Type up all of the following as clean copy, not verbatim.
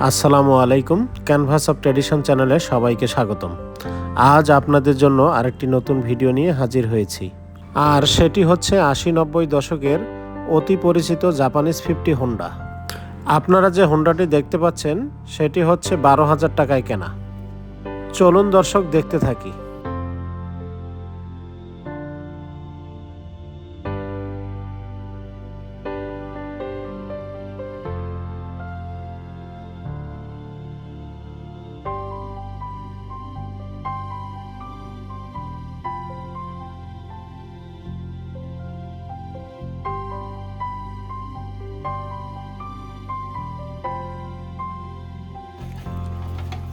আসসালামু আলাইকুম। Canvas of tradition চ্যানেলে সবাইকে স্বাগতম। আজ আপনাদের জন্য আরেকটি নতুন ভিডিও নিয়ে হাজির হয়েছি, আর সেটি হচ্ছে ৮০-৯০ দশকের অতি পরিচিত জাপানিজ 50 হোন্ডা। আপনারা যে হোন্ডাটি দেখতে পাচ্ছেন সেটি হচ্ছে ১২,০০০ টাকায় কেনা। চলুন দর্শক দেখতে থাকি।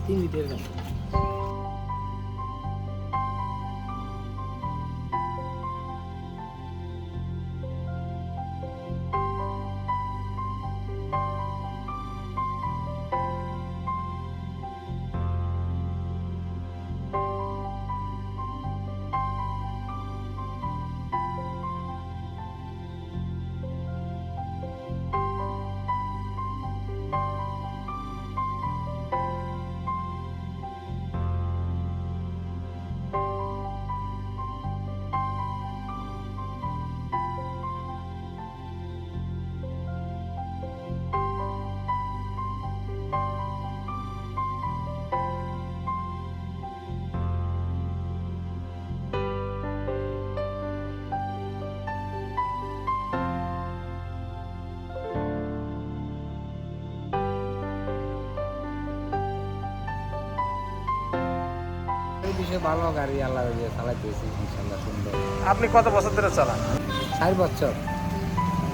তিন লিটার গাড়ি। বিষয়ে ভালো গাড়ি আল্লাহ দিয়ে চালাইতেছি, ইনশাল্লাহ সুন্দর। আপনি কত বছর ধরে চালান? 4 বছর।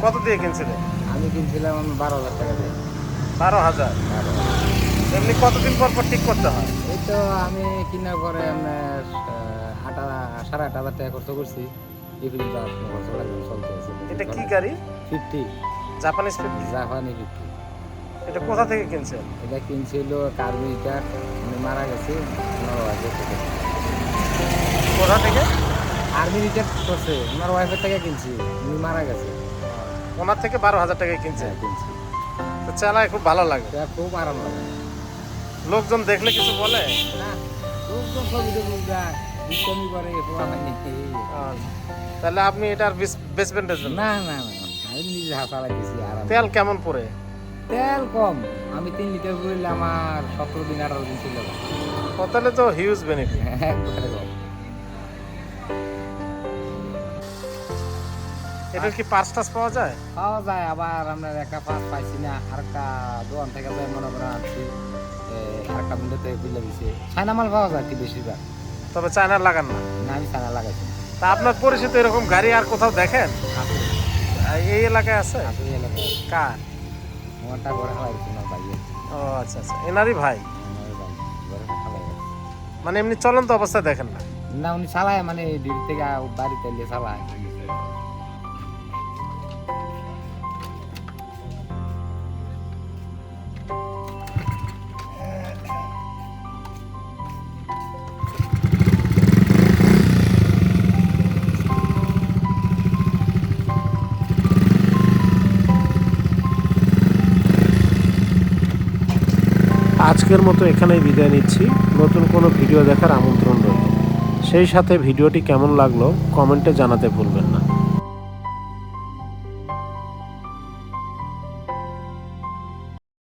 কত দিয়ে কিনছিলেন? আমি কিনছিলাম 12,000 টাকা দিয়ে। ১২,০০০। এমনি কতদিন পর পর ঠিক করতে হয়? এই তো আমি কেনার পরে আপনার 8,500 টাকা খরচ করছি। এগুলি খরচ লাগবে, চলতে আছে। এটা কি গাড়ি? 50 জাপানিজ 50। জাপানি 50। এটা কোথা থেকে কিনছেন? এটা কিনছিল কার্মিটার, উনি মারা গেছে। কোথা থেকে? আর্মি রিটায়ার করছে, আমার ওয়াইফের থেকে কিনছি, উনি মারা গেছে। ওনার থেকে ১২,০০০ টাকায় কিনছেন। কিনছি, তো চালায় খুব ভালো লাগে। এটা খুব আরাম লাগে। লোকজন দেখলে কিছু বলে না, লোকজন ছবি দেখুন যায়, দুষ্টামি করে, পোলা হয়নি। তাহলে আপনি এটার বেচবেন টেচবেন না? না না না, আমি নিজে হাত চালাইতেছি আরাম। তেল কেমন পড়ে? তেল কম, আমি 3 লিটার করলে আমার 17 দিন 18 দিন ছিল। তাহলে তো হিউজ বেনিফিট। একবারে কম। এটার কি পার্স টাস পাওয়া যায়? পাওয়া যায়, আবার আপনার একটা পাঁচ পাইছি না, আরেকটা দোকান থেকে যায় মনে করে আনছি, আরেকটা বন্ধু থেকে বুঝলে দিছে। চায়না মাল পাওয়া যায় কি বেশিরভাগ। তবে চায়নার লাগান না? না, আমি চায়না লাগাইছি না। তা আপনার পরিচিত এরকম গাড়ি আর কোথাও দেখেন? আছে, এই এলাকায় আছে? আছে এই এলাকায়। কার? মোটা ঘরে খাওয়াইছি না ভাইয়ের। ও আচ্ছা আচ্ছা, এনারই ভাই। আমার ভাই ঘরে খাওয়াই। মানে এমনি চলন্ত অবস্থায় দেখেন না? না, উনি চালায়, মানে ডিউটি থেকে বাড়িতে এলে চালায়। আজকের মতো এখানেই বিদায় নিচ্ছি। নতুন কোনো ভিডিও দেখার আমন্ত্রণ রইল। সেই সাথে ভিডিওটি কেমন লাগলো কমেন্টে জানাতে ভুলবেন না।